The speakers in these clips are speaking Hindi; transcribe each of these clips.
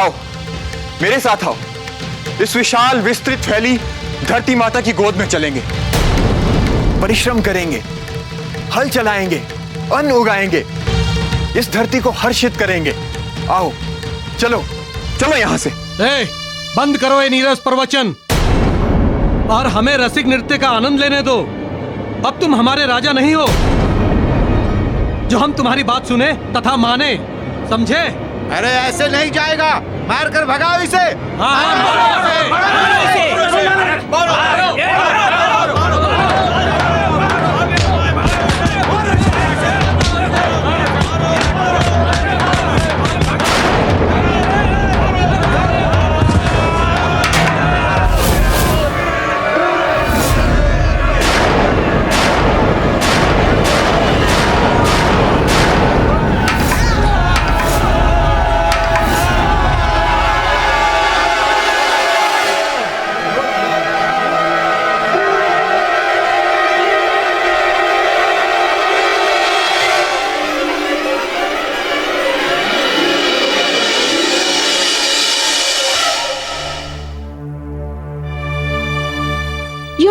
आओ, मेरे साथ आओ। इस विशाल विस्तृत फैली धरती माता की गोद में चलेंगे। परिश्रम करेंगे, हल चलाएंगे, अन्न उगाएंगे, इस धरती को हर्षित करेंगे। आओ, चलो चलो यहां से। बंद करो ये नीरस प्रवचन और हमें रसिक नृत्य का आनंद लेने दो। अब तुम हमारे राजा नहीं हो जो हम तुम्हारी बात सुने तथा माने, समझे? अरे ऐसे नहीं जाएगा, मार कर भगाओ इसे।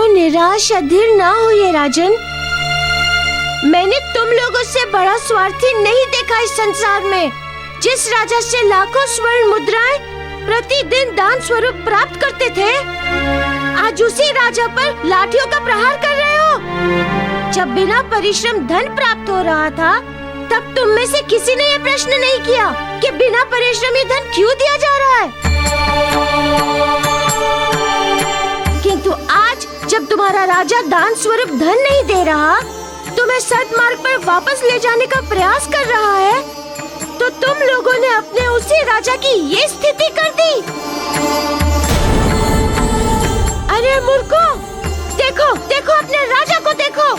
निराश अधीर ना होइए राजन। मैंने तुम लोगों से बड़ा स्वार्थी नहीं देखा इस संसार में। जिस राजा से लाखों स्वर्ण मुद्राएं प्रतिदिन दान स्वरूप प्राप्त करते थे, आज उसी राजा पर लाठियों का प्रहार कर रहे हो। जब बिना परिश्रम धन प्राप्त हो रहा था, तब तुम में से किसी ने ये प्रश्न नहीं किया कि बिना परिश्रम ये धन क्यों दिया जा रहा है। किंतु आज जब तुम्हारा राजा दान स्वरूप धन नहीं दे रहा, तुम्हें सद्मार्ग पर वापस ले जाने का प्रयास कर रहा है, तो तुम लोगों ने अपने उसी राजा की ये स्थिति कर दी। अरे मूर्खों, देखो देखो अपने राजा को देखो।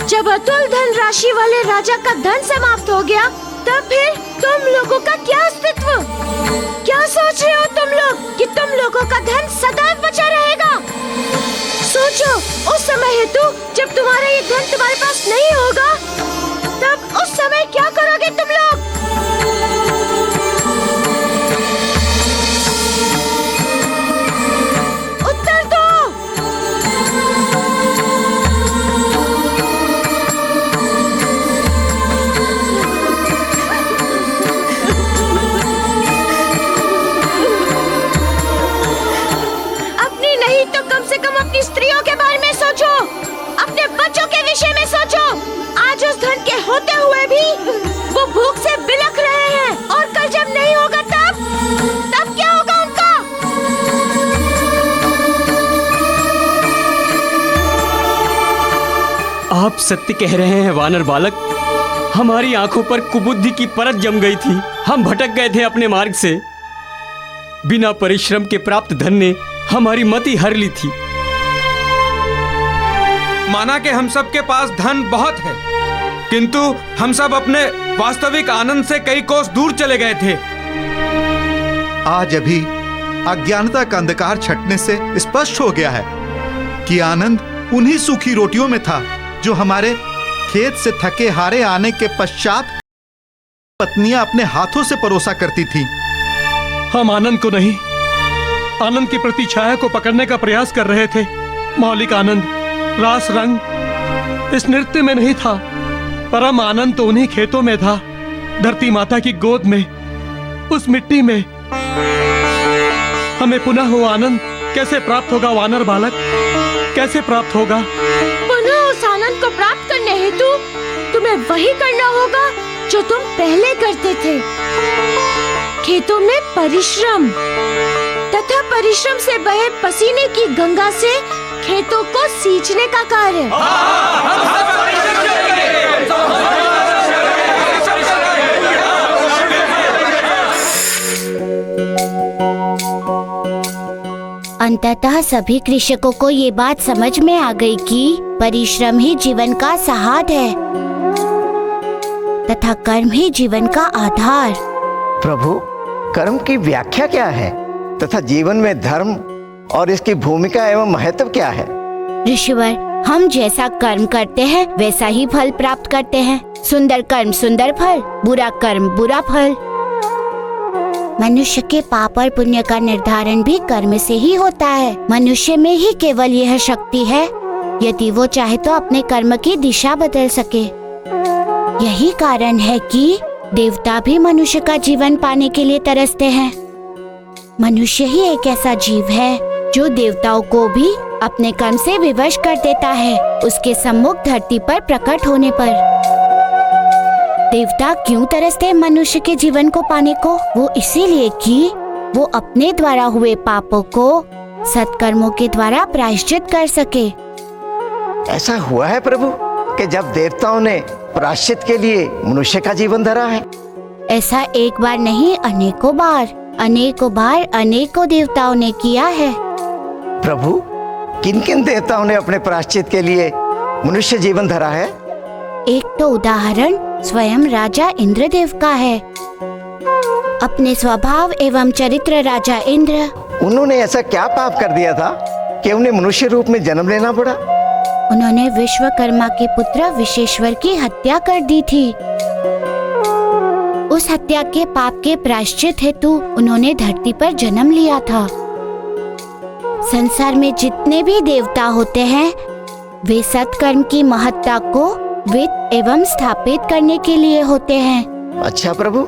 जब अतुल धन राशि वाले राजा का धन समाप्त हो गया, तब फिर तुम लोगों का क्या अस्तित्व? क्या सोच रहे हो तुम लोग कि तुम लोगों का धन सदैव बचा रहेगा? सोचो, उस समय हेतु जब तुम्हारा ये धन तुम्हारे पास नहीं होगा, तब उस समय क्या करोगे तुम लोग? उत्तर दो। अपनी नहीं तो कम से कम अपनी स्त्रियों के बारे में सोचो, अपने बच्चों के विषय में सोचो। आज उस धन के होते हुए भी वो भूख से बिलख रहे हैं, और कल जब नहीं होगा तब क्या होगा उनका? आप सत्य कह रहे हैं वानर बालक। हमारी आंखों पर कुबुद्धि की परत जम गई थी। हम भटक गए थे अपने मार्ग से। बिना परिश्रम के प्राप्त धन ने हमारी मति हर ली थी। माना कि हम सब के पास धन बहुत है, किंतु हम सब अपने वास्तविक आनंद से कई कोस दूर चले गए थे। आज अभी अज्ञानता का अंधकार छटने से स्पष्ट हो गया है कि आनंद उन्हीं सूखी रोटियों में था जो हमारे खेत से थके हारे आने के पश्चात पत्नियां अपने हाथों से परोसा करती थी। हम आनंद को नहीं, आनंद की प्रतिछाया को पकड़ने का प्रयास कर रहे थे। मौलिक आनंद, रास रंग इस नृत्य में नहीं था। परम आनंद तो उन्हीं खेतों में था, धरती माता की गोद में, उस मिट्टी में। हमें पुनः वो आनंद कैसे प्राप्त होगा वानर बालक? कैसे प्राप्त होगा? पुनः उस आनंद को प्राप्त करने हेतु तुम्हें वही करना होगा जो तुम पहले करते थे। खेतों में परिश्रम तथा परिश्रम से बहे पसीने की गंगा से खेतों को सींचने का कार्य। अंततः सभी कृषकों को ये बात समझ में आ गई कि परिश्रम ही जीवन का सहारा है तथा कर्म ही जीवन का आधार। प्रभु, कर्म की व्याख्या क्या है तथा जीवन में धर्म और इसकी भूमिका एवं महत्व क्या है? ऋषिवर, हम जैसा कर्म करते हैं वैसा ही फल प्राप्त करते हैं। सुंदर कर्म सुंदर फल, बुरा कर्म बुरा फल। मनुष्य के पाप और पुण्य का निर्धारण भी कर्म से ही होता है। मनुष्य में ही केवल यह शक्ति है, यदि वो चाहे तो अपने कर्म की दिशा बदल सके। यही कारण है कि देवता भी मनुष्य का जीवन पाने के लिए तरसते हैं। मनुष्य ही एक ऐसा जीव है जो देवताओं को भी अपने कर्म से विवश कर देता है, उसके सम्मुख धरती पर प्रकट होने पर। देवता क्यों तरसते हैं मनुष्य के जीवन को पाने को? वो इसीलिए कि वो अपने द्वारा हुए पापों को सत्कर्मों के द्वारा प्रायश्चित कर सके। ऐसा हुआ है प्रभु कि जब देवताओं ने प्रायश्चित के लिए मनुष्य का जीवन धरा है? ऐसा एक बार नहीं, अनेकों बार अनेकों देवताओं ने किया है। प्रभु, किन किन देवताओं ने अपने प्रायश्चित के लिए मनुष्य जीवन धरा है? एक तो उदाहरण स्वयं राजा इंद्रदेव का है। अपने स्वभाव एवं चरित्र राजा इंद्र, उन्होंने ऐसा क्या पाप कर दिया था कि उन्हें मनुष्य रूप में जन्म लेना पड़ा? उन्होंने विश्वकर्मा के पुत्र विश्वेश्वर की हत्या कर दी थी। उस हत्या के पाप के प्रायश्चित हेतु उन्होंने धरती पर जन्म लिया था। संसार में जितने भी देवता होते हैं वे सत्कर्म की महत्ता को वित्त एवं स्थापित करने के लिए होते हैं। अच्छा प्रभु,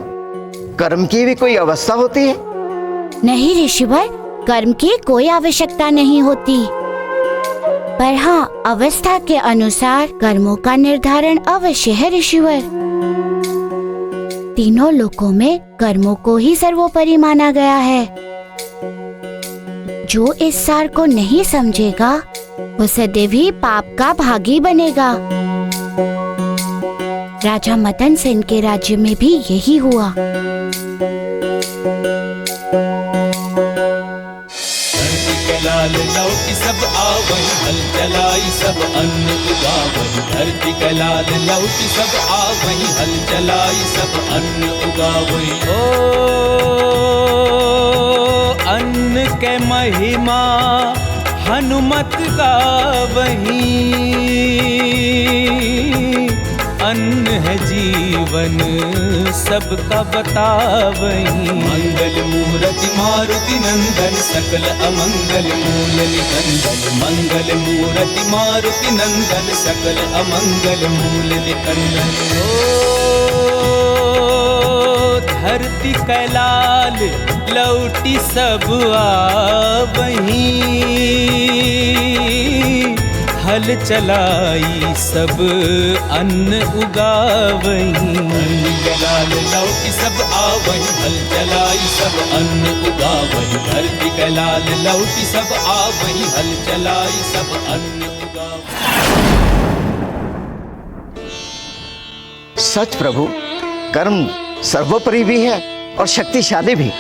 कर्म की भी कोई अवस्था होती है? नहीं ऋषिवर, कर्म की कोई आवश्यकता नहीं होती, पर हाँ, अवस्था के अनुसार कर्मों का निर्धारण अवश्य है ऋषिवर। तीनों लोकों में कर्मों को ही सर्वोपरि माना गया है। जो इस सार को नहीं समझेगा वो सदैव ही पाप का भागी बनेगा। राजा मदन सेन के राज्य में भी यही हुआ। लाल लौटी सब आवई, हल चलाई सब अन्न उगावई। धरती के लाल लौटी सब आवई, हल चलाई सब अन्न उगावई। ओ अन्न के महिमा हनुमत गावही। अन्न है जीवन सबका बतावही। मंगल मूर्ति मारुति नंदन, सकल अमंगल मूल निकंदन। मंगल मूर्ति मारुति नंदन, सकल अमंगल मूल निकंदन। ओ धरती कैलाल लौटी सब आवही, हल चलाई सब अन्न उगावही। लाल लौटी सब आवही, हल चलाई सब अन्न उगावही। धरती के लाल लौटी सब आवही, हल चलाई सब अन्न उगावही। सच प्रभु, कर्म सर्वोपरि भी है और शक्तिशाली भी।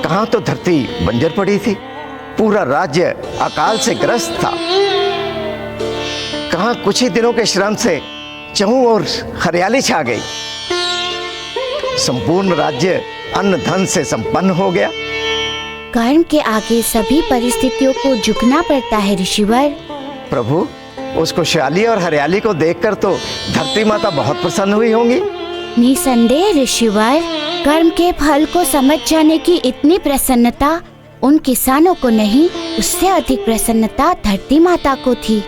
कहाँ तो धरती बंजर पड़ी थी, पूरा राज्य अकाल से ग्रस्त था। कहाँ कुछ ही दिनों के श्रम से चहुं ओर हरियाली छा गई। संपूर्ण राज्य अन्न धन से संपन्न हो गया। कर्म के आगे सभी परिस्थितियों को झुकना पड़ता है ऋषिवर। प्रभु, उस खुशहाली और हरियाली को देखकर तो धरती माता बहुत प्रसन्न हुई होंगी। निसंदेह ऋषिवर, कर्म के फल को समझ जाने की इतनी प्रसन्नता उन किसानों को नहीं, उससे अधिक प्रसन्नता धरती माता को थी।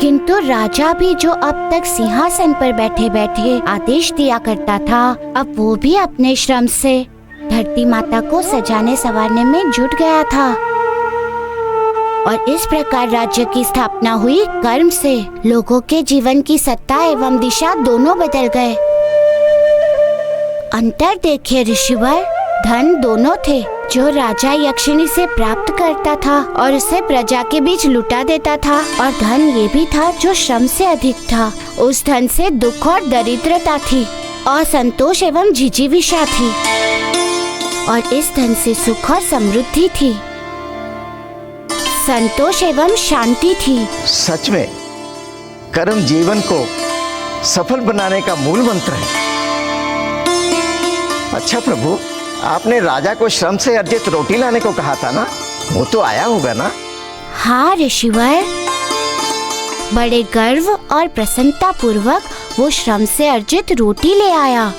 किंतु राजा भी जो अब तक सिंहासन पर बैठे बैठे आदेश दिया करता था, अब वो भी अपने श्रम से धरती माता को सजाने संवारने में जुट गया था। और इस प्रकार राज्य की स्थापना हुई। कर्म से लोगों के जीवन की सत्ता एवं दिशा दोनों बदल गए। अंतर देखिए ऋषिवर, धन दोनों थे। जो राजा यक्षिणी से प्राप्त करता था और उसे प्रजा के बीच लुटा देता था, और धन ये भी था जो श्रम से अधिक था। उस धन से दुख और दरिद्रता थी, असंतोष एवं जिजीविषा थी, और इस धन से सुख और समृद्धि थी, संतोष एवं शांति थी। सच में कर्म जीवन को सफल बनाने का मूल मंत्र है। अच्छा प्रभु, आपने राजा को श्रम से अर्जित रोटी लाने को कहा था ना, वो तो आया होगा ना? हाँ ऋषिवर, बड़े गर्व और प्रसन्नता पूर्वक वो श्रम से अर्जित रोटी ले आया।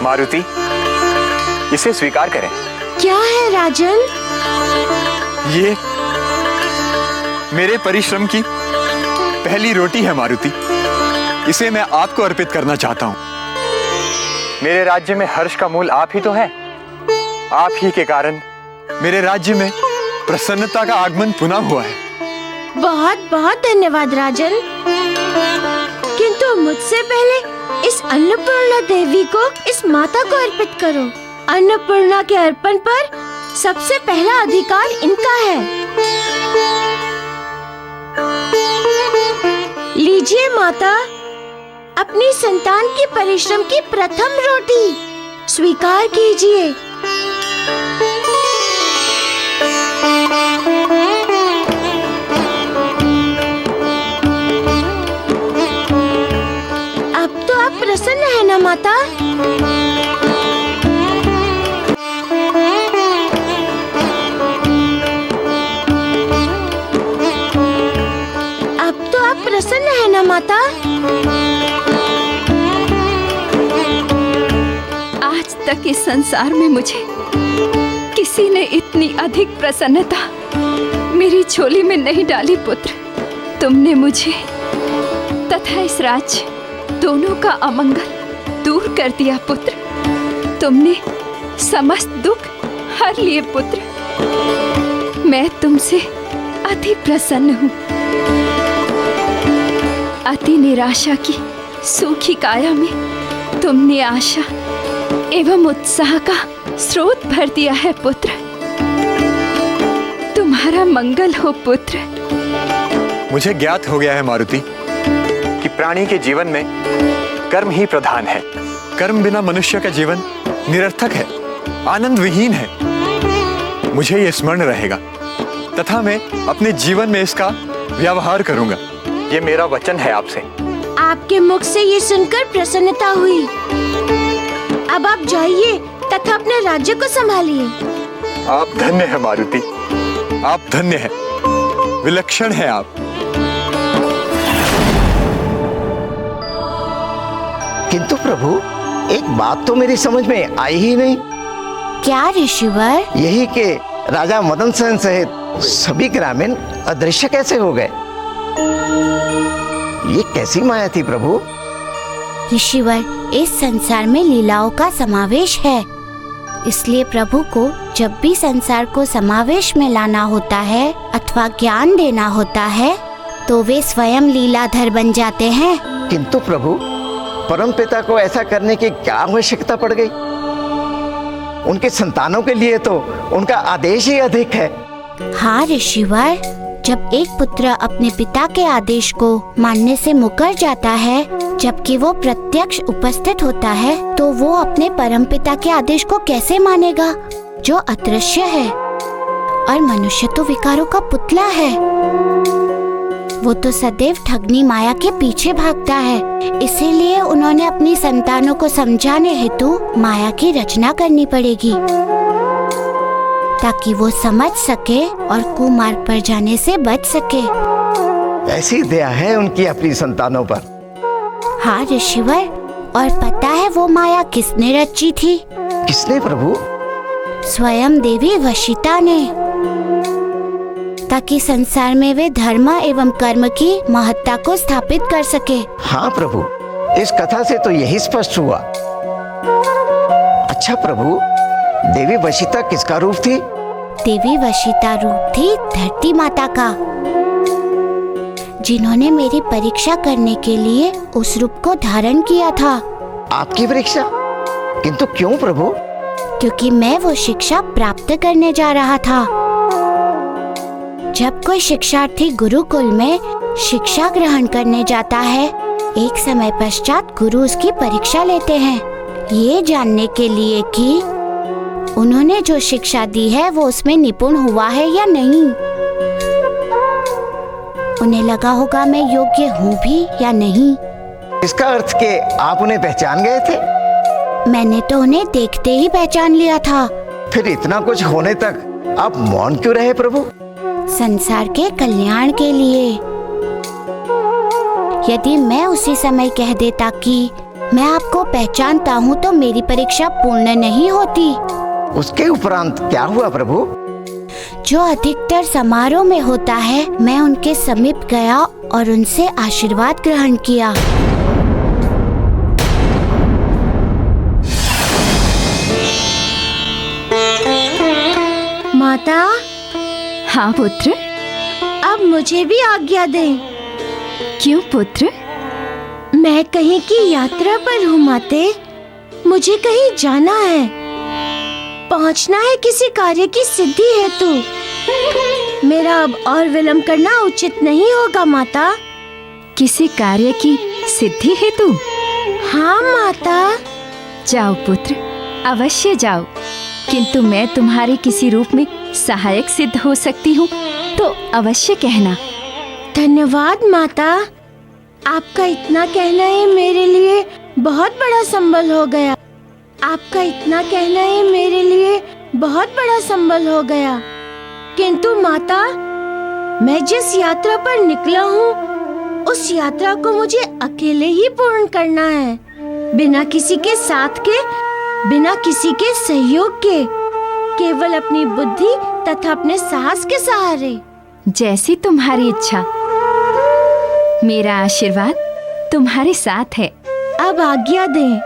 मारुति, इसे स्वीकार करें। क्या है राजन? ये मेरे परिश्रम की पहली रोटी है मारुति। इसे मैं आपको अर्पित करना चाहता हूं। मेरे राज्य में हर्ष का मूल आप ही तो है। आप ही के कारण मेरे राज्य में प्रसन्नता का आगमन पुनः हुआ है। बहुत बहुत धन्यवाद राजन। किंतु मुझसे पहले इस अन्नपूर्णा देवी को, इस माता को अर्पित करो। अन्नपूर्णा के अर्पण पर सबसे पहला अधिकार इनका है। लीजिए माता, अपनी संतान की परिश्रम की प्रथम रोटी स्वीकार कीजिए। अब तो आप प्रसन्न है ना माता? अब तो आप प्रसन्न है ना माता? आज तक इस संसार में मुझे किसी ने इतनी अधिक प्रसन्नता मेरी झोली में नहीं डाली पुत्र। तुमने मुझे तथा इस राज्य दोनों का अमंगल दूर कर दिया पुत्र। तुमने समस्त दुख हर लिए पुत्र। मैं तुमसे अति प्रसन्न हूँ। अति निराशा की सूखी काया में तुमने आशा एवं उत्साह का स्रोत भर दिया है पुत्र। तुम्हारा मंगल हो पुत्र। मुझे ज्ञात हो गया है मारुति कि प्राणी के जीवन में कर्म ही प्रधान है। कर्म बिना मनुष्य का जीवन निरर्थक है, आनंद विहीन है। मुझे ये स्मरण रहेगा तथा मैं अपने जीवन में इसका व्यवहार करूंगा। ये मेरा वचन है आपसे। आपके मुख से ये सुनकर प्रसन्नता हुई। अब आप जाइए तथा अपने राज्य को संभालिए। आप धन्य है मारुति, आप धन्य है, विलक्षण है आप। किंतु प्रभु, एक बात तो मेरी समझ में आई ही नहीं। क्या ऋषिवर? यही कि राजा मदन सेन सहित सभी ग्रामीण अदृश्य कैसे हो गए? ये कैसी माया थी प्रभु? ऋषिवर, इस संसार में लीलाओं का समावेश है, इसलिए प्रभु को जब भी संसार को समावेश में लाना होता है अथवा ज्ञान देना होता है तो वे स्वयं लीलाधर बन जाते हैं। किंतु प्रभु, परमपिता को ऐसा करने की क्या आवश्यकता पड़ गई? उनके संतानों के लिए तो उनका आदेश ही अधिक है। हाँ ऋषिवर, जब एक पुत्र अपने पिता के आदेश को मानने से मुकर जाता है जबकि वो प्रत्यक्ष उपस्थित होता है, तो वो अपने परमपिता के आदेश को कैसे मानेगा जो अदृश्य है? और मनुष्य तो विकारों का पुतला है। वो तो सदैव ठगनी माया के पीछे भागता है। इसीलिए उन्होंने अपनी संतानों को समझाने हेतु माया की रचना करनी पड़ेगी ताकि वो समझ सके और कुमार्ग पर जाने से बच सके। ऐसी दया है उनकी अपनी संतानों पर। हाँ ऋषिवर, और पता है वो माया किसने रची थी? किसने प्रभु? स्वयं देवी वशिता ने, ताकि संसार में वे धर्म एवं कर्म की महत्ता को स्थापित कर सके। हाँ प्रभु, इस कथा से तो यही स्पष्ट हुआ। अच्छा प्रभु, देवी वशिता किसका रूप थी? देवी वशिता रूप थी धरती माता का, जिन्होंने मेरी परीक्षा करने के लिए उस रूप को धारण किया था। आपकी परीक्षा? किंतु क्यों प्रभु? क्योंकि मैं वो शिक्षा प्राप्त करने जा रहा था। जब कोई शिक्षार्थी गुरुकुल में शिक्षा ग्रहण करने जाता है, एक समय पश्चात गुरु उसकी परीक्षा लेते हैं, ये जानने के लिए कि उन्होंने जो शिक्षा दी है वो उसमें निपुण हुआ है या नहीं। उन्हें लगा होगा मैं योग्य हूँ भी या नहीं। इसका अर्थ कि आप उन्हें पहचान गए थे? मैंने तो उन्हें देखते ही पहचान लिया था। फिर इतना कुछ होने तक आप मौन क्यों रहे प्रभु? संसार के कल्याण के लिए। यदि मैं उसी समय कह देता कि मैं आपको पहचानता हूँ तो मेरी परीक्षा पूर्ण नहीं होती। उसके उपरांत क्या हुआ प्रभु? जो अधिकतर समारोह में होता है, मैं उनके समीप गया और उनसे आशीर्वाद ग्रहण किया। माता। हाँ पुत्र। अब मुझे भी आज्ञा दें। क्यों पुत्र? मैं कहीं की यात्रा पर हूँ माते। मुझे कहीं जाना है, पहुँचना है किसी कार्य की सिद्धि हेतु। मेरा अब और विलंब करना उचित नहीं होगा माता। किसी कार्य की सिद्धि हेतु? हाँ माता। जाओ पुत्र, अवश्य जाओ। किंतु मैं तुम्हारे किसी रूप में सहायक सिद्ध हो सकती हूँ तो अवश्य कहना। धन्यवाद माता। आपका इतना कहना ही मेरे लिए बहुत बड़ा संबल हो गया। आपका इतना कहना ही मेरे लिए बहुत बड़ा संबल हो गया। किंतु माता, मैं जिस यात्रा पर निकला हूँ उस यात्रा को मुझे अकेले ही पूर्ण करना है, बिना किसी के साथ के, बिना किसी के सहयोग के, केवल अपनी बुद्धि तथा अपने साहस के सहारे। जैसी तुम्हारी इच्छा। मेरा आशीर्वाद तुम्हारे साथ है। अब आज्ञा दें।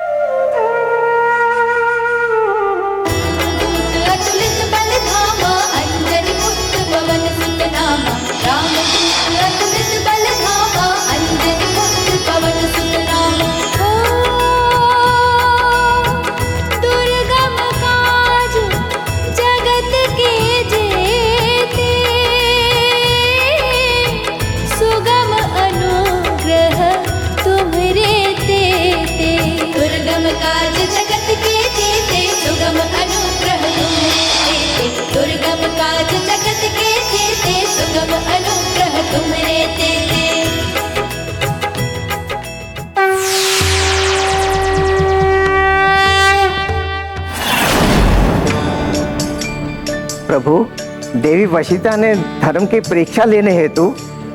प्रभु, देवी वशिता ने धर्म की परीक्षा लेने हेतु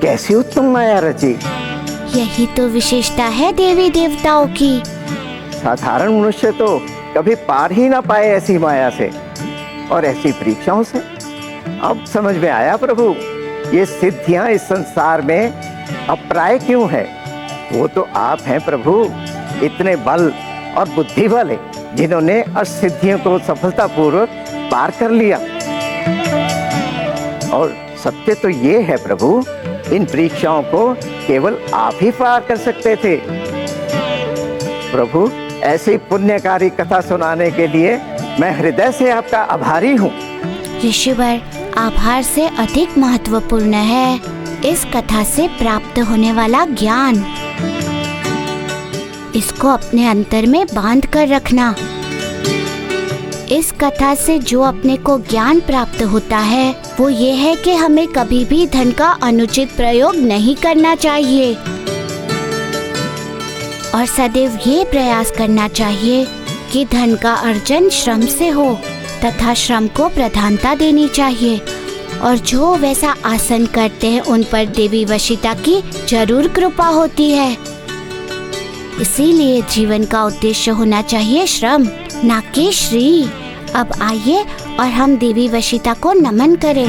कैसी उत्तम माया रची। यही तो विशेषता है देवी देवताओं की। साधारण मनुष्य तो कभी पार ही ना पाए ऐसी माया से और ऐसी परीक्षाओं से। अब समझ में आया प्रभु, ये सिद्धियां इस संसार में अप्राय क्यों है। वो तो आप हैं प्रभु, इतने बल और बुद्धि वाले, जिन्होंने असिद्धियों को सफलतापूर्वक पार कर लिया। और सत्य तो ये है प्रभु, इन परीक्षाओं को केवल आप ही पार कर सकते थे। प्रभु, ऐसी पुण्यकारी कथा सुनाने के लिए मैं हृदय से आपका आभारी हूँ। ऋषिवर, आभार से अधिक महत्वपूर्ण है इस कथा से प्राप्त होने वाला ज्ञान। इसको अपने अंतर में बांध कर रखना। इस कथा से जो अपने को ज्ञान प्राप्त होता है वो ये है कि हमें कभी भी धन का अनुचित प्रयोग नहीं करना चाहिए और सदैव ये प्रयास करना चाहिए कि धन का अर्जन श्रम से हो तथा श्रम को प्रधानता देनी चाहिए। और जो वैसा आसन करते हैं उन पर देवी वशिता की जरूर कृपा होती है। इसीलिए जीवन का उद्देश्य होना चाहिए श्रम, ना कि श्री। अब आइए और हम देवी वशिता को नमन करें।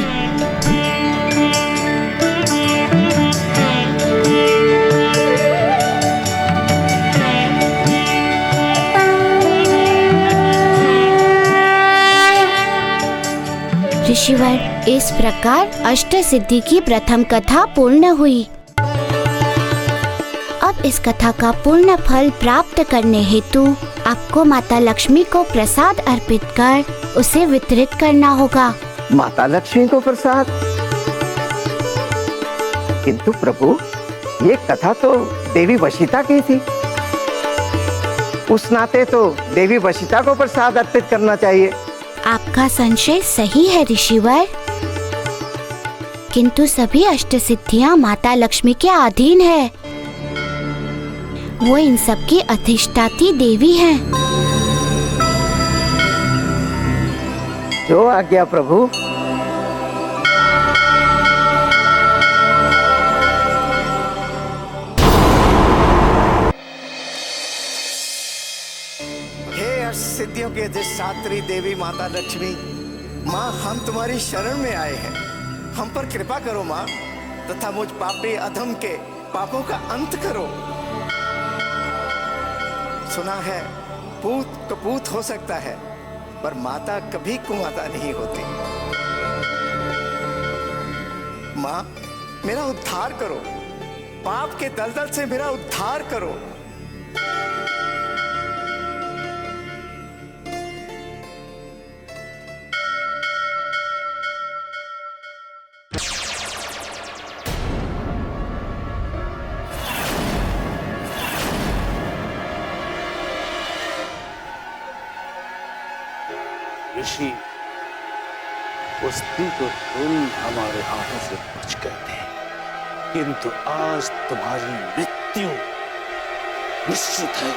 ऋषिवर, इस प्रकार अष्ट सिद्धि की प्रथम कथा पूर्ण हुई। अब इस कथा का पूर्ण फल प्राप्त करने हेतु आपको माता लक्ष्मी को प्रसाद अर्पित कर उसे वितरित करना होगा। माता लक्ष्मी को प्रसाद? किंतु प्रभु, ये कथा तो देवी वशिता की थी। उस नाते तो देवी वशिता को प्रसाद अर्पित करना चाहिए। आपका संशय सही है ऋषिवर, किंतु सभी अष्ट सिद्धियां माता लक्ष्मी के अधीन है। वो इन सब की अधिष्ठात्री देवी हैं। जो आज्ञा प्रभु। ऋषियों के अधिष्ठात्री देवी माता लक्ष्मी, माँ हम तुम्हारी शरण में आए हैं, हम पर कृपा करो माँ, तथा मुझ पापी अधम के पापों का अंत करो। सुना है पूत कपूत हो सकता है, पर माता कभी कुमाता नहीं होती। माँ मेरा उद्धार करो, पाप के दलदल से मेरा उद्धार करो। ऋषि, उस दिन तो तुम हमारे हाथों से बच गए थे, किंतु आज तुम्हारी मृत्यु निश्चित है।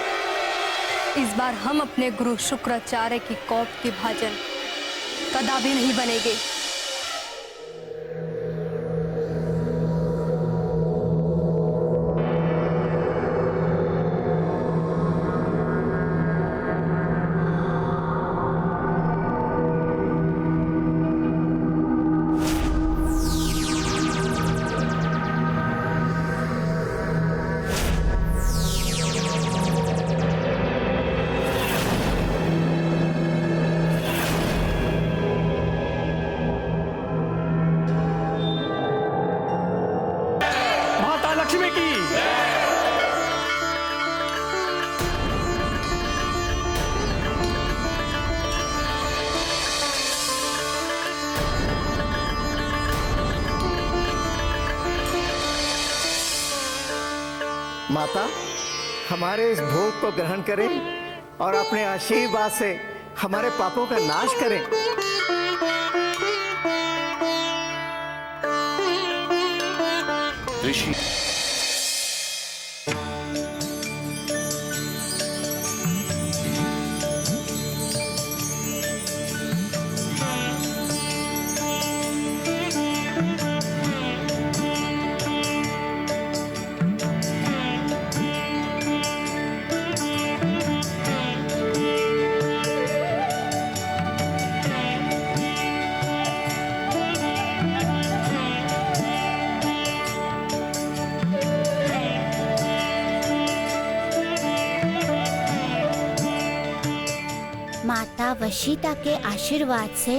इस बार हम अपने गुरु शुक्राचार्य की कौप के भाजन कदापि नहीं बनेंगे। माता हमारे इस भोग को ग्रहण करें और अपने आशीर्वाद से हमारे पापों का नाश करें। ऋषि, माता वशिता के आशीर्वाद से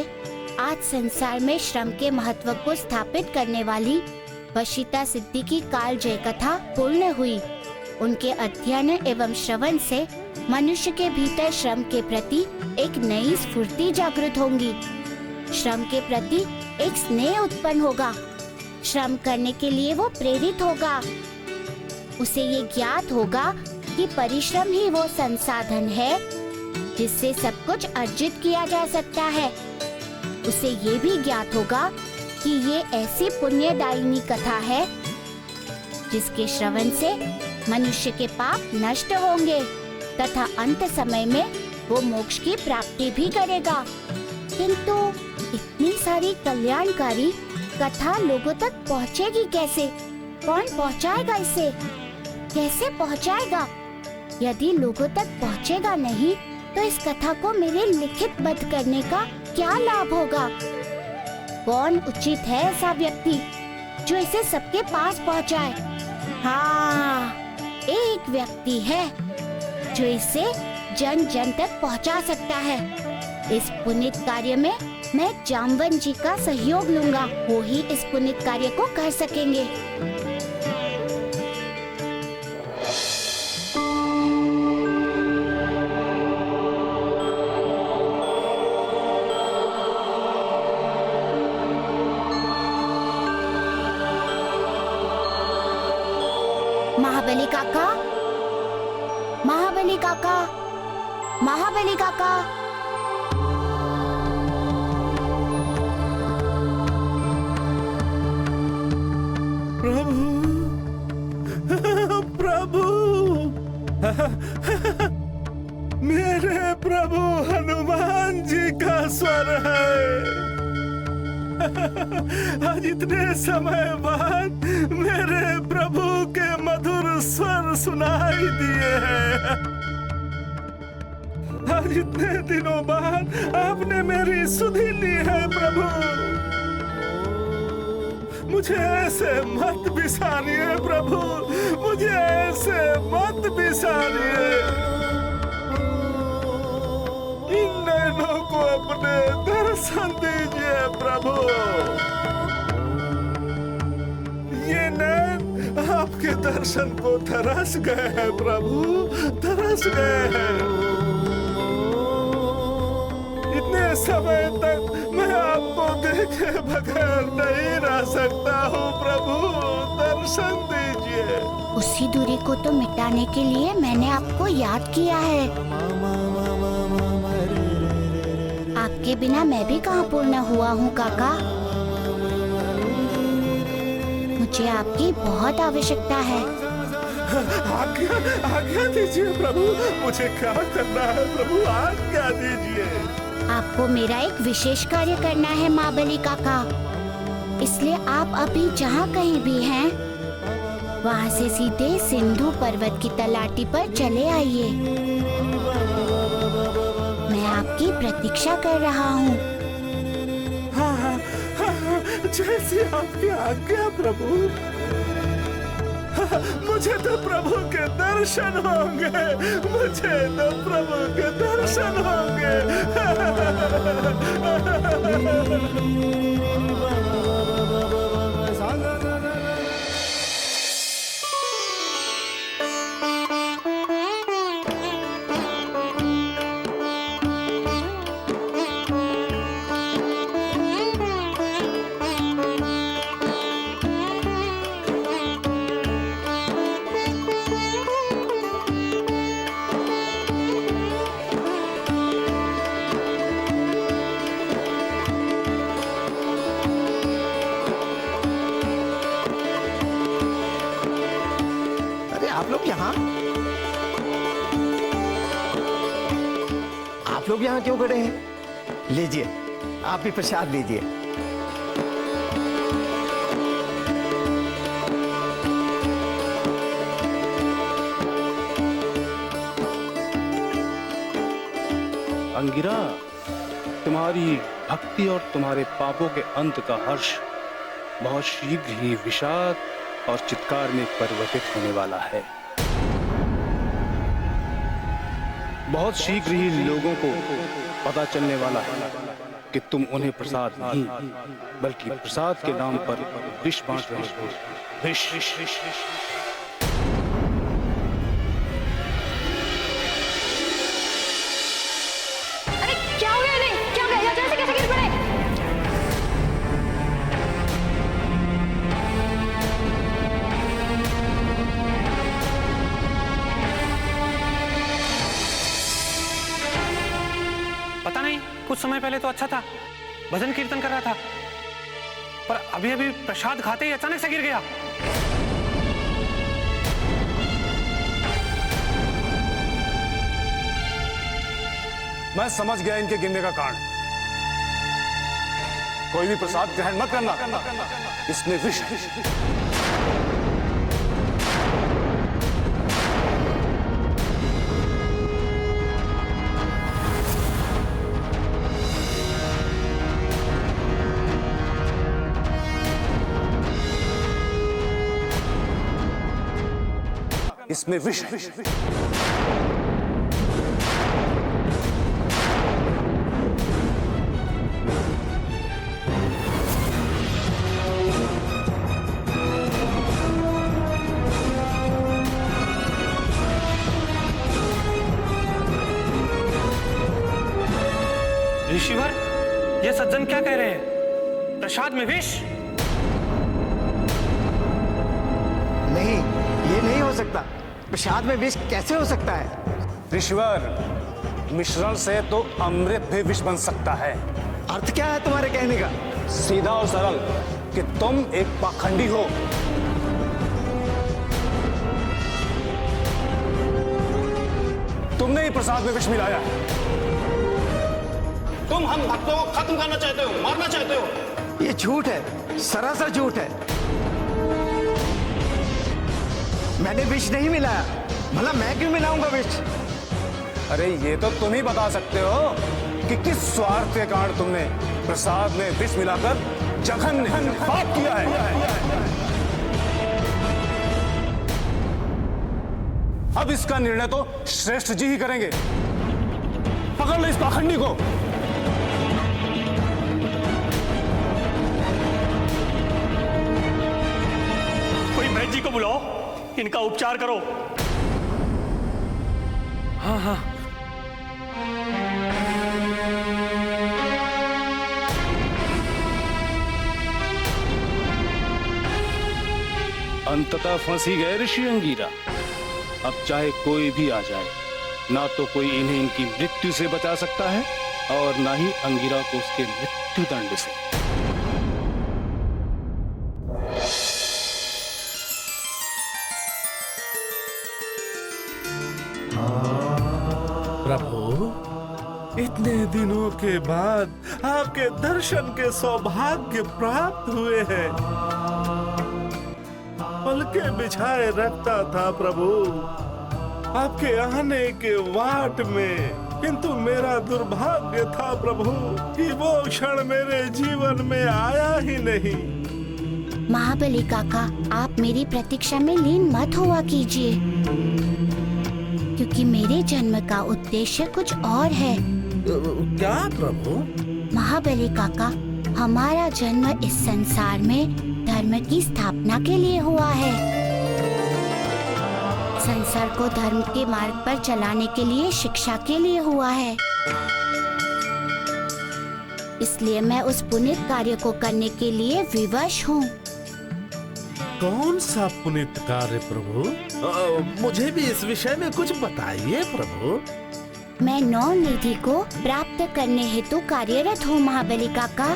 आज संसार में श्रम के महत्व को स्थापित करने वाली वशिता सिद्धि की काल जय कथा पूर्ण हुई। उनके अध्ययन एवं श्रवण से मनुष्य के भीतर श्रम के प्रति एक नई स्फूर्ति जागृत होंगी। श्रम के प्रति एक स्नेह उत्पन्न होगा। श्रम करने के लिए वो प्रेरित होगा। उसे ये ज्ञात होगा कि परिश्रम ही वो संसाधन है जिससे सब कुछ अर्जित किया जा सकता है। उसे ये भी ज्ञात होगा कि ये ऐसी पुण्यदायिनी कथा है जिसके श्रवण से मनुष्य के पाप नष्ट होंगे तथा अंत समय में वो मोक्ष की प्राप्ति भी करेगा। किंतु इतनी सारी कल्याणकारी कथा लोगों तक पहुँचेगी कैसे? कौन पहुँचाएगा इसे? कैसे पहुँचाएगा? यदि लोगों तक पहुँचेगा नहीं तो इस कथा को मेरे लिखित बद्ध करने का क्या लाभ होगा? कौन उचित है ऐसा व्यक्ति जो इसे सबके पास पहुंचाए? हाँ, एक व्यक्ति है जो इसे जन जन तक पहुंचा सकता है। इस पुनीत कार्य में मैं जामवन जी का सहयोग लूंगा। वो ही इस पुनीत कार्य को कर सकेंगे। महाबली काका, महाबली काका, महाबली काका। प्रभु, मेरे प्रभु हनुमान जी का स्वर है। आज इतने समय बाद मेरे प्रभु के मधुर स्वर सुनाई दिए हैं। आज इतने दिनों बाद आपने मेरी सुधि ली है प्रभु। मुझे ऐसे मत बिसारिए प्रभु, मुझे ऐसे मत बिसारिए। इन नैनों को अपने दर्शन दीजिए प्रभु। ये नैन आपके दर्शन को तरस गए हैं प्रभु, तरस गए हैं। इतने समय तक मैं आपको देखे बगैर नहीं रह सकता हूँ प्रभु, दर्शन दीजिए। उसी दूरी को तो मिटाने के लिए मैंने आपको याद किया है। आपके बिना मैं भी कहाँ पूर्ण हुआ हूँ काका। मुझे आपकी बहुत आवश्यकता है। आज्ञा दीजिए प्रभु, मुझे क्या करना है प्रभु, आज्ञा दीजिए। आपको मेरा एक विशेष कार्य करना है महाबली काका, इसलिए आप अभी जहाँ कहीं भी हैं वहाँ से सीधे सिंधु पर्वत की तलाटी पर चले आइए। मैं आपकी प्रतीक्षा कर रहा हूँ। हाँ, जैसी आपकी आज्ञा प्रभु। मुझे तो प्रभु के दर्शन होंगे, मुझे तो प्रभु के दर्शन होंगे। आप लोग यहाँ क्यों खड़े हैं? लीजिए, आप भी प्रसाद लीजिए। अंगिरा, तुम्हारी भक्ति और तुम्हारे पापों के अंत का हर्ष बहुत शीघ्र ही विषाद और चित्कार में परिवर्तित होने वाला है। बहुत शीघ्र ही लोगों को पता चलने वाला है कि तुम उन्हें प्रसाद नहीं बल्कि प्रसाद के नाम पर विष बांट रहे हो। विष। अरे क्या हो गया इन्हें? क्या हो गया? यहाँ जैसे कैसे गिर पड़े? पता नहीं, कुछ समय पहले तो अच्छा था, भजन कीर्तन कर रहा था, पर अभी अभी प्रसाद खाते ही अचानक से गिर गया। मैं समझ गया इनके गिरने का कारण। कोई भी प्रसाद ग्रहण मत करना, इसमें विष है। इसमें विष है। ऋषिवर, ये सज्जन क्या कह रहे हैं? प्रसाद में विष? नहीं, ये नहीं हो सकता। प्रसाद में विष कैसे हो सकता है? ऋषिवर, मिश्रण से तो अमृत भी विष बन सकता है। अर्थ क्या है तुम्हारे कहने का? सीधा और सरल कि तुम एक पाखंडी हो। तुमने ही प्रसाद में विष मिलाया है। तुम हम भक्तों को खत्म करना चाहते हो, मारना चाहते हो। ये झूठ है, सरासर झूठ है। मैंने विष नहीं मिलाया। भला मैं क्यों मिलाऊंगा विष? अरे ये तो तुम ही बता सकते हो कि किस स्वार्थ के कारण तुमने प्रसाद में विष मिलाकर जघन्य पाप किया है। अब इसका निर्णय तो श्रेष्ठ जी ही करेंगे। पकड़ लो इस पाखंडी को। कोई वैद्य जी को बुलाओ, इनका उपचार करो। हाँ हाँ। अंततः फंस ही गए ऋषि अंगीरा। अब चाहे कोई भी आ जाए, ना तो कोई इन्हें इनकी मृत्यु से बचा सकता है और ना ही अंगीरा को उसके मृत्यु दंड से। प्रभु, इतने दिनों के बाद आपके दर्शन के सौभाग्य प्राप्त हुए हैं। पलके बिछाए रखता था प्रभु आपके आने के वाट में, किंतु मेरा दुर्भाग्य था प्रभु कि वो क्षण मेरे जीवन में आया ही नहीं। महाबली काका, आप मेरी प्रतीक्षा में लीन मत हुआ कीजिए, क्योंकि मेरे जन्म का उद्देश्य कुछ और है। क्या प्रभु? महाबली काका, हमारा जन्म इस संसार में धर्म की स्थापना के लिए हुआ है। संसार को धर्म के मार्ग पर चलाने के लिए, शिक्षा के लिए हुआ है। इसलिए मैं उस पुण्य कार्य को करने के लिए विवश हूँ। कौन सा पुनीत कार्य प्रभु? मुझे भी इस विषय में कुछ बताइए प्रभु। मैं 9 निधि को प्राप्त करने हेतु कार्यरत हूँ महाबली काका।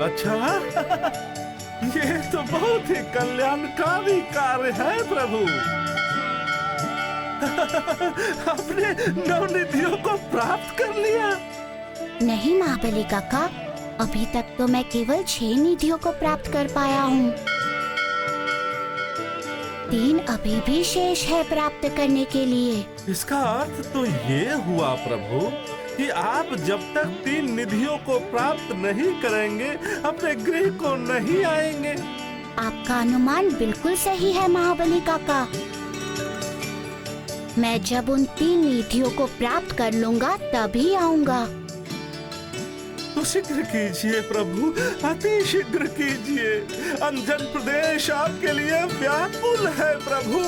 अच्छा, ये तो बहुत ही कल्याणकारी कार्य है प्रभु। आपने 9 निधियों को प्राप्त कर लिया? नहीं महाबली काका, अभी तक तो मैं केवल 6 निधियों को प्राप्त कर पाया हूँ। 3 अभी भी शेष है प्राप्त करने के लिए। इसका अर्थ तो ये हुआ प्रभु कि आप जब तक 3 निधियों को प्राप्त नहीं करेंगे, अपने गृह को नहीं आएंगे। आपका अनुमान बिल्कुल सही है महाबली काका। मैं जब उन 3 निधियों को प्राप्त कर लूंगा तभी आऊंगा। तो शीघ्र कीजिए प्रभु, अति शीघ्र कीजिए। अंजन प्रदेश आपके लिए व्याकुल है प्रभु।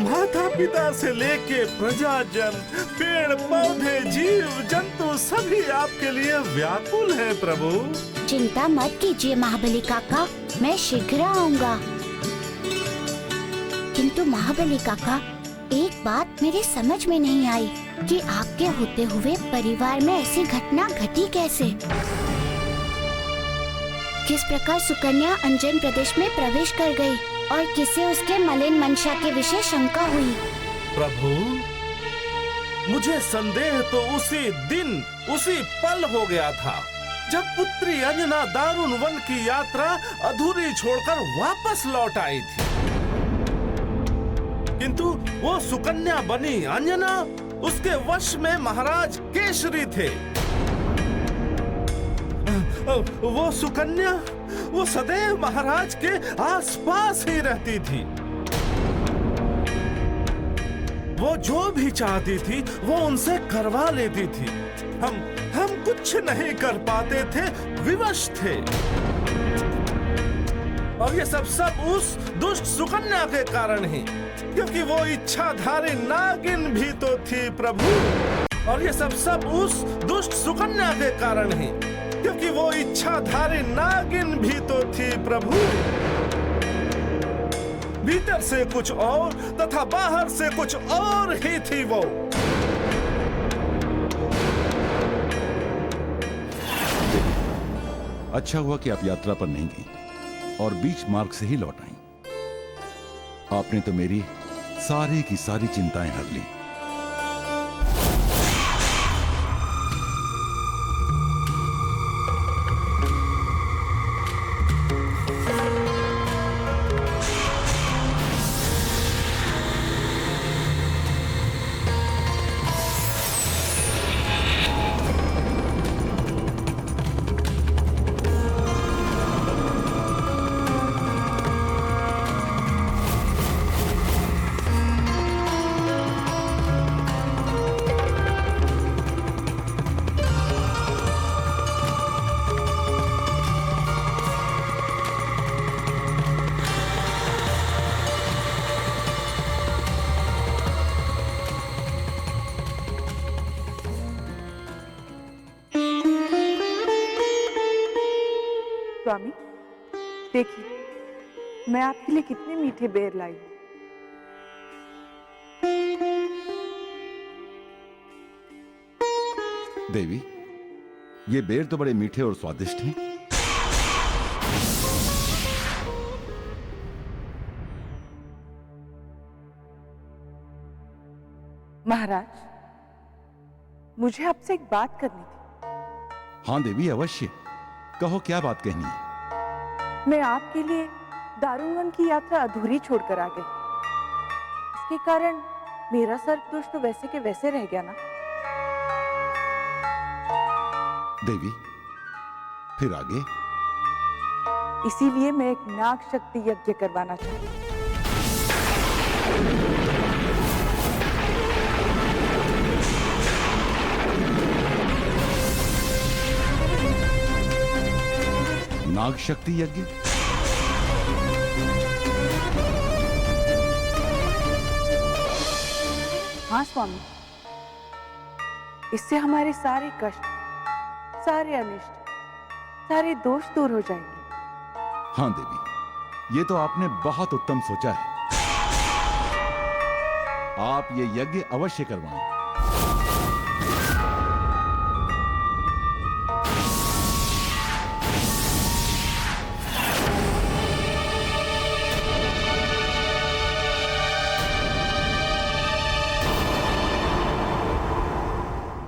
माता पिता से लेके प्रजाजन, पेड़ पौधे, जीव जंतु सभी आपके लिए व्याकुल है प्रभु। चिंता मत कीजिए महाबली काका, मैं शीघ्र आऊंगा। किंतु महाबली काका, एक बात मेरे समझ में नहीं आई कि आपके होते हुए परिवार में ऐसी घटना घटी कैसे? किस प्रकार सुकन्या अंजन प्रदेश में प्रवेश कर गई और किसे उसके मलिन मंशा के विषय शंका हुई? प्रभु, मुझे संदेह तो उसी दिन, उसी पल हो गया था जब पुत्री अंजना दारुण वन की यात्रा अधूरी छोड़कर वापस लौट आई थी। किंतु वो सुकन्या बनी अंजना उसके वश में महाराज केशरी थे। वो सुकन्या, वो सदैव महाराज के आसपास ही रहती थी। वो जो भी चाहती थी वो उनसे करवा लेती थी। हम कुछ नहीं कर पाते थे, विवश थे। और ये सब उस दुष्ट सुकन्या के कारण ही, क्योंकि वो इच्छाधारी नागिन भी तो थी प्रभु। और ये सब उस दुष्ट सुकन्या के कारण ही, क्योंकि वो इच्छाधारी नागिन भी तो थी प्रभु। भीतर से कुछ और तथा बाहर से कुछ और ही थी वो। अच्छा हुआ कि आप यात्रा पर नहीं गई और बीच मार्ग से ही लौट आई। आपने तो मेरी सारी की सारी चिंताएं हर ली। देखिए मैं आपके लिए कितने मीठे बेर लाई हूं। देवी, ये बेर तो बड़े मीठे और स्वादिष्ट हैं। महाराज, मुझे आपसे एक बात करनी थी। हाँ देवी, अवश्य कहो, क्या बात कहनी है? मैं आपके लिए दारुंगन की यात्रा अधूरी छोड़कर आ गई। इसके कारण मेरा सर्पदोष तो वैसे के वैसे रह गया ना। देवी, फिर आगे? इसीलिए मैं एक नाग शक्ति यज्ञ करवाना चाहती हूँ। नाग शक्ति यज्ञ? हाँ स्वामी, इससे हमारे सारे कष्ट, सारे अनिष्ट, सारे दोष दूर हो जाएंगे। हाँ देवी, ये तो आपने बहुत उत्तम सोचा है। आप ये यज्ञ अवश्य करवाएं।